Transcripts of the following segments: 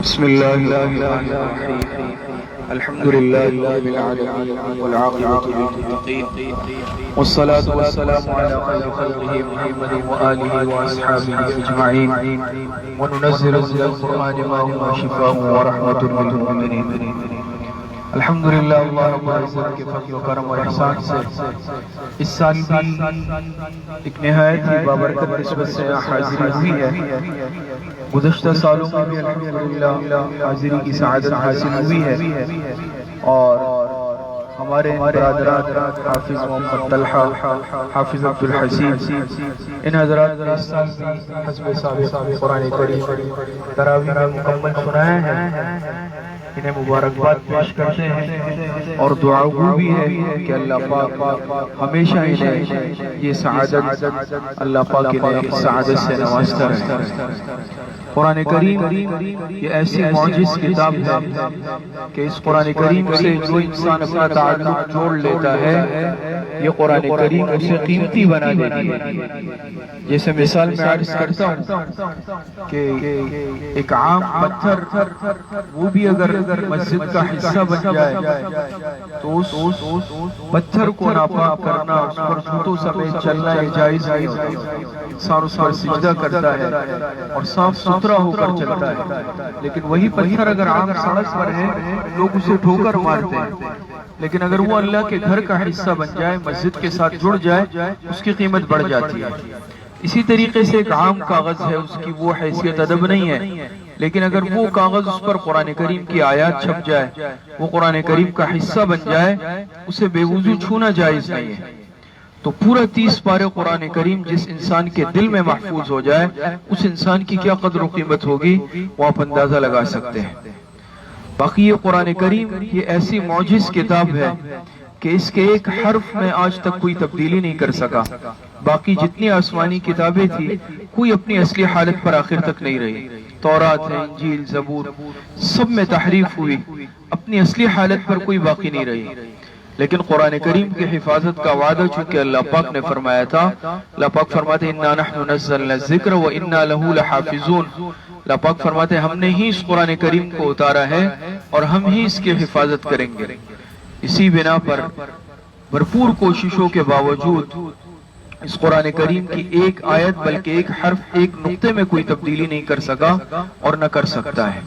بسم الله الرحمن الرحيم. الحمد لله رب العالمين والعاقبة للمتقين والصلاة والسلام على خير خلقه محمد وآله وأصحابه أجمعين وننزل من القرآن ما هو شفاء ورحمة للمؤمنين. الحمدللہ اللہ رب العزت کے فضل و کرم اور احسان سے اس سال بھی ایک نہایت ہی بابرکت نسبت سے حاضری ہوئی ہے. گزشتہ سالوں میں بھی الحمدللہ حاضری کی سعادت حاصل ہوئی ہے اور ہمارے برادران حافظ محمد طلحہ، حافظ عبدالحسین، ان حضرات نے اس سال بھی حسب سابق قرآن کریم تراویح میں مکمل سنائے ہیں. انہیں مبارکباد پیش کرتے ہیں اور دعا بھی ہے کہ اللہ پاک ہمیشہ انہیں یہ سعادت اللہ پاک انہیں سعادت سے نوازتا رہے. قرآن کریم یہ ایسی معجز کتاب ہے کہ اس قرآن کریم سے جو انسان اپنا تعلق جوڑ لیتا ہے یہ قرآن کریم اسے قیمتی بنا دیتی ہے. جیسے مثال میں عرض کرتا ہوں کہ ایک عام پتھر وہ بھی اگر مسجد کا حصہ بن جائے تو اس پتھر کو ناپاک کرنا، اس پر جوتوں سمیت چلنا یہ جائز نہیں ہوتا. انسان اس پر سجدہ کرتا ہے اور صاف ستھرا ہو کر چلتا ہے. لیکن وہی پتھر اگر عام سڑک پر ہے لوگ اسے ٹھوکر مارتے ہیں، لیکن اگر وہ اللہ کے گھر کا حصہ بن جائے، مسجد کے ساتھ جڑ جائے، اس کی قیمت بڑھ جاتی ہے. اسی طریقے سے ایک عام کاغذ ہے، اس کی وہ حیثیت ادب نہیں ہے، لیکن اگر وہ کاغذ اس پر قرآن کریم کی آیات چھپ جائے، وہ قرآن کریم کا حصہ بن جائے، اسے بے وضو چھونا جائز نہیں ہے. تو پورا 30 پارے قرآن کریم جس انسان کے دل میں محفوظ ہو جائے اس انسان کی کیا قدر و قیمت ہوگی وہ آپ اندازہ لگا سکتے ہیں. باقی یہ قرآن کریم یہ ایسی معجز کتاب ہے کہ اس کے ایک حرف میں آج تک کوئی تبدیلی نہیں کر سکا. باقی جتنی آسمانی کتابیں تھی کوئی اپنی اصلی حالت پر آخر تک نہیں رہی. تورات ہے، انجیل، زبور، سب میں تحریف ہوئی، اپنی اصلی حالت پر کوئی باقی نہیں رہی. لیکن قرآن کریم کی حفاظت کا وعدہ چونکہ اللہ پاک نے فرمایا تھا، اللہ پاک فرماتے ہیں اِنَّا نَحْنُ نَزَّلْنَا الذِّكْرَ وَإِنَّا لَهُ لَحَافِظُونَ. اللہ پاک فرماتے ہیں ہم نے ہی اس قرآن کریم کو اتارا ہے اور ہم ہی اس کی حفاظت کریں گے. اسی بنا پر بھرپور کوششوں کے باوجود اس قرآن کریم کی ایک آیت بلکہ ایک حرف، ایک نقطے میں کوئی تبدیلی نہیں کر سکا اور نہ کر سکتا ہے.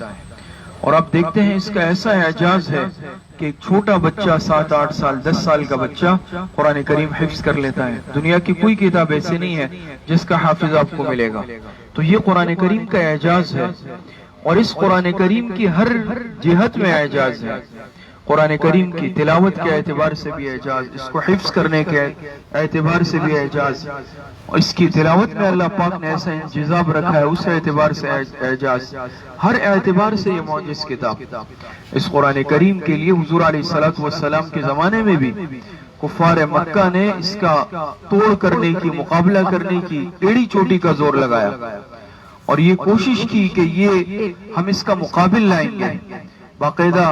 اور آپ دیکھتے ہیں اس کا ایسا اعجاز ہے کہ ایک چھوٹا بچہ 7 8 سال 10 سال کا بچہ قرآن کریم حفظ کر لیتا ہے. دنیا کی کوئی کتاب ایسی نہیں ہے جس کا حافظ آپ کو ملے گا. تو یہ قرآن کریم کا اعجاز ہے اور اس قرآن کریم کی ہر جہت میں اعجاز ہے. قرآن کریم کی تلاوت کے اعتبار سے بھی اعجاز، اس کو حفظ کرنے کے اعتبار سے بھی اعجاز، اور اس کی تلاوت میں اللہ پاک نے ایسا انجذاب رکھا ہے اس اعتبار سے اعجاز. ہر اعتبار سے یہ معجز کتاب. اس قرآن کریم کے لیے حضور علیہ السلام کے زمانے میں بھی کفار مکہ نے اس کا توڑ کرنے کی، مقابلہ کرنے کی ایڑی چوٹی کا زور لگایا اور یہ کوشش کی کہ یہ ہم اس کا مقابل لائیں گے. باقاعدہ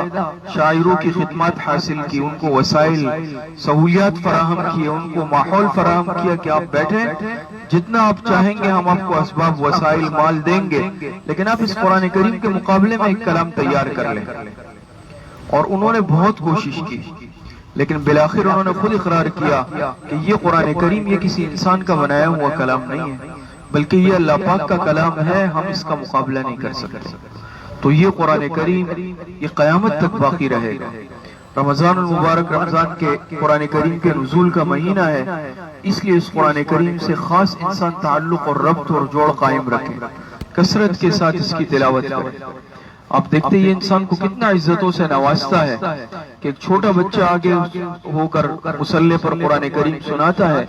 شاعروں کی خدمات حاصل کی، ان کو وسائل سہولیات فراہم کیے، ان کو ماحول فراہم کیا کہ آپ بیٹھیں، جتنا آپ چاہیں گے ہم آپ کو اسباب، وسائل، مال دیں گے، لیکن آپ اس قرآن کریم کے مقابلے میں ایک کلام تیار کر لیں. اور انہوں نے بہت کوشش کی لیکن بالآخر انہوں نے خود اقرار کیا کہ یہ قرآن کریم یہ کسی انسان کا بنایا ہوا کلام نہیں ہے بلکہ یہ اللہ پاک کا کلام ہے، ہم اس کا مقابلہ نہیں کر سکتے. تو یہ قرآن کریم یہ قیامت تک باقی رہے گا. رمضان المبارک، رمضان کے قرآن کریم کے نزول کا مہینہ ہے، اس لیے اس قرآن کریم سے خاص انسان تعلق اور ربط اور جوڑ قائم رکھے، کثرت کے ساتھ اس کی تلاوت کرے. آپ دیکھتے ہیں یہ انسان کو کتنا عزتوں سے نوازتا ہے کہ ایک چھوٹا بچہ آگے ہو کر مصلی پر قرآن کریم سناتا ہے،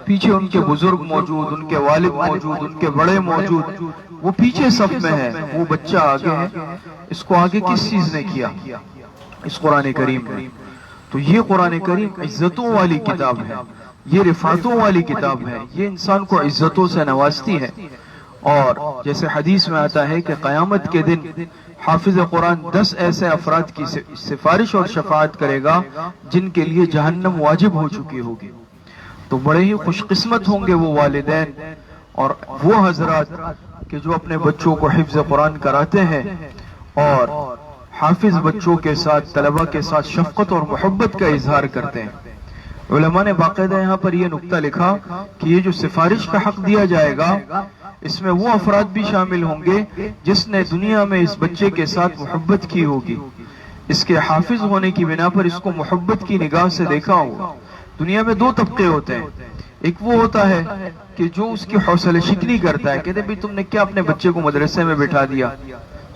پیچھے ان کے بزرگ موجود، ان کے والد موجود، ان کے بڑے موجود، وہ پیچھے صف میں ہے، وہ بچہ آگے ہے. اس کو آگے کس چیز نے کیا؟ اس قرآن کریم نے. تو یہ قرآن کریم عزتوں والی کتاب ہے، یہ رفعتوں والی کتاب ہے، یہ انسان کو عزتوں سے نوازتی ہے. اور جیسے حدیث میں آتا ہے کہ قیامت کے دن حافظ قرآن 10 ایسے افراد کی سفارش اور شفاعت کرے گا جن کے لیے جہنم واجب ہو چکی ہوگی. تو بڑے ہی خوش قسمت ہوں گے وہ والدین اور وہ حضرات کہ جو اپنے بچوں کو حفظ قرآن کراتے ہیں اور حافظ بچوں کے ساتھ، طلبہ کے ساتھ شفقت اور محبت کا اظہار کرتے ہیں۔ علماء نے باقاعدہ یہاں پر یہ نکتہ لکھا کہ یہ جو سفارش کا حق دیا جائے گا، اس میں وہ افراد بھی شامل ہوں گے جس نے دنیا میں اس بچے کے ساتھ محبت کی ہوگی، اس کے حافظ ہونے کی بنا پر اس کو محبت کی نگاہ سے دیکھا ہوگا۔ دنیا میں دو طبقے ہوتے ہیں، ایک وہ ہوتا ہے کہ جو اس کی حوصلہ شکنی کرتا ہے، کہتے ہیں تم نے کیا اپنے بچے کو مدرسے میں بٹھا دیا،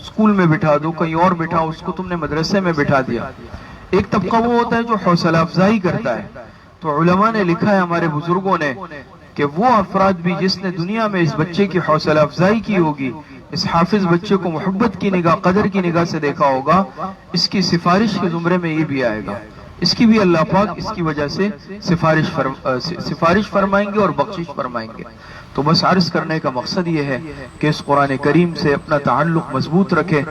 اسکول میں بٹھا دو، کہیں اور بٹھاؤ، اس کو تم نے مدرسے میں بٹھا دیا۔ ایک طبقہ وہ ہوتا ہے جو حوصلہ افزائی کرتا ہے۔ تو علماء نے لکھا ہے، ہمارے بزرگوں نے، کہ وہ افراد بھی جس نے دنیا میں اس بچے کی حوصلہ افزائی کی ہوگی، اس حافظ بچے کو محبت کی نگاہ، قدر کی نگاہ سے دیکھا ہوگا، اس کی سفارش کے زمرے میں یہ بھی آئے گا، اس کی بھی اللہ پاک اس کی وجہ سے سفارش فرمائیں گے اور بخشش فرمائیں گے۔ تو بس عرض کرنے کا مقصد یہ ہے کہ اس قرآن کریم سے اپنا تعلق مضبوط رکھے،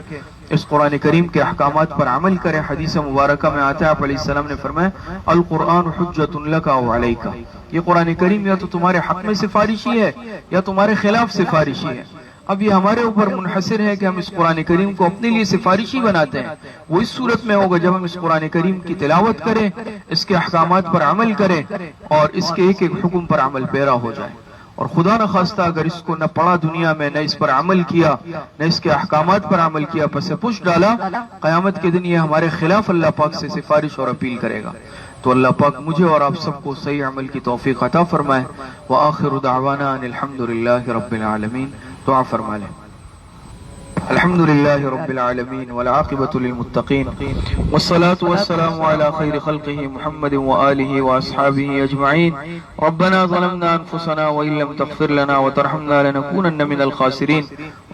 اس قرآن کریم کے احکامات پر عمل کریں۔ حدیث مبارکہ میں آتا ہے، آپ علیہ السلام نے فرمایا القرآن حجت لک و علیک، یہ قرآن کریم یا تو تمہارے حق میں سفارشی ہے یا تمہارے خلاف سفارشی ہے۔ اب یہ ہمارے اوپر منحصر ہے کہ ہم اس قرآن کریم کو اپنے لیے سفارشی بناتے ہیں۔ وہ اس صورت میں ہوگا جب ہم اس قرآن کریم کی تلاوت کریں، اس کے احکامات پر عمل کریں اور اس کے ایک ایک حکم پر عمل پیرا ہو جائے۔ اور خدا نخواستہ اگر اس کو نہ پڑھا دنیا میں، نہ اس پر عمل کیا، نہ اس کے احکامات پر عمل کیا، پس پش ڈالا، قیامت کے دن یہ ہمارے خلاف اللہ پاک سے سفارش اور اپیل کرے گا۔ تو اللہ پاک مجھے اور آپ سب کو صحیح عمل کی توفیق عطا فرمائے۔ وآخر دعوانا ان الحمدللہ رب العالمین۔ دعا فرما لیں۔ الحمد لله رب العالمين والعاقبة للمتقين والصلاة والسلام على خير خلقه محمد وآله وأصحابه أجمعين ربنا ظلمنا أنفسنا وإن لم تغفر لنا وترحمنا لنكونن من الخاسرين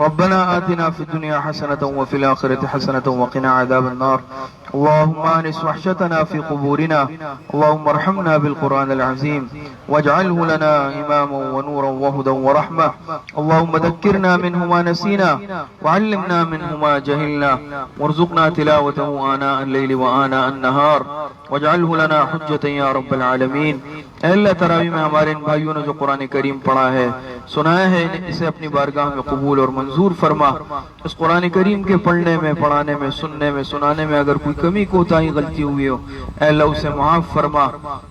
ربنا آتنا في الدنيا حسنة وفي الآخرة حسنة وقنا عذاب النار اللهم آنس وحشتنا في قبورنا اللهم ارحمنا بالقرآن العظيم واجعله لنا إماما ونورا وهدى ورحمة اللهم ذكرنا منه ما نسينا وعلمنا منه ما جهلنا وارزقنا تلاوته آناء الليل وآناء النهار واجعله لنا حجة يا رب العالمين۔ اے اللہ تراویح میں ہمارے ان بھائیوں نے جو قرآن کریم پڑھا ہے، سنایا ہے، اسے اپنی بارگاہ میں قبول اور منظور فرما۔ اس قرآن کریم کے پڑھنے میں، پڑھانے میں، سننے میں، سنانے میں اگر کوئی کمی کوتاہی غلطی ہوئی ہو، اے اللہ اسے معاف فرما۔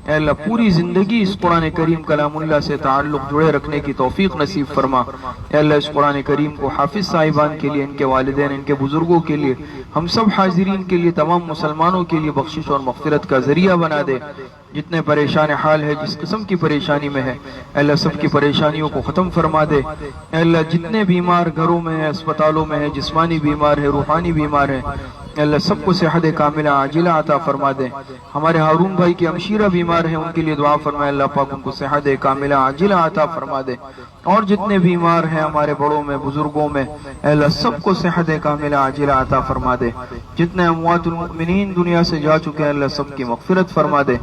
اے اللہ پوری زندگی اس قرآن کریم کلام اللہ سے تعلق جڑے رکھنے کی توفیق نصیب فرما۔ اے اللہ اس قرآن کریم کو حافظ صاحبان کے لیے، ان کے والدین، ان کے بزرگوں کے لیے، ہم سب حاضرین کے لیے، تمام مسلمانوں کے لیے بخشش اور مغفرت کا ذریعہ بنا دے۔ جتنے پریشان حال ہے، جس قسم کی پریشانی میں ہے، اے اللہ سب کی پریشانیوں کو ختم فرما دے۔ اے اللہ جتنے بیمار گھروں میں ہیں، اسپتالوں میں ہیں، جسمانی بیمار ہے، روحانی بیمار ہے، اے اللہ سب کو صحت کاملہ عاجلہ عطا فرما دے۔ ہمارے ہارون بھائی کی ہمشیرہ بیمار ہیں، ان کے لیے دعا فرمائے، اللہ پاک ان کو صحت کاملہ عاجلہ عطا فرما دے۔ اور جتنے بیمار ہیں ہمارے بڑوں میں، بزرگوں میں، اے اللہ سب کو صحت کاملہ عاجلہ عطا فرما دے۔ جتنے اموات المؤمنین دنیا سے جا چکے ہیں، اللہ سب کی مغفرت فرما دے۔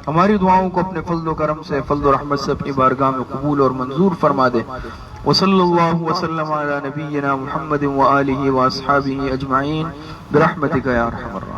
ہماری دعاؤں کو اپنے فضل و کرم سے، فضل و رحمت سے اپنی بارگاہ میں قبول اور منظور فرما دے۔ وصلی اللہ وسلم علی نبینا محمد وآلہ واصحابہ اجمعین برحمتک یا ارحم الراحمین۔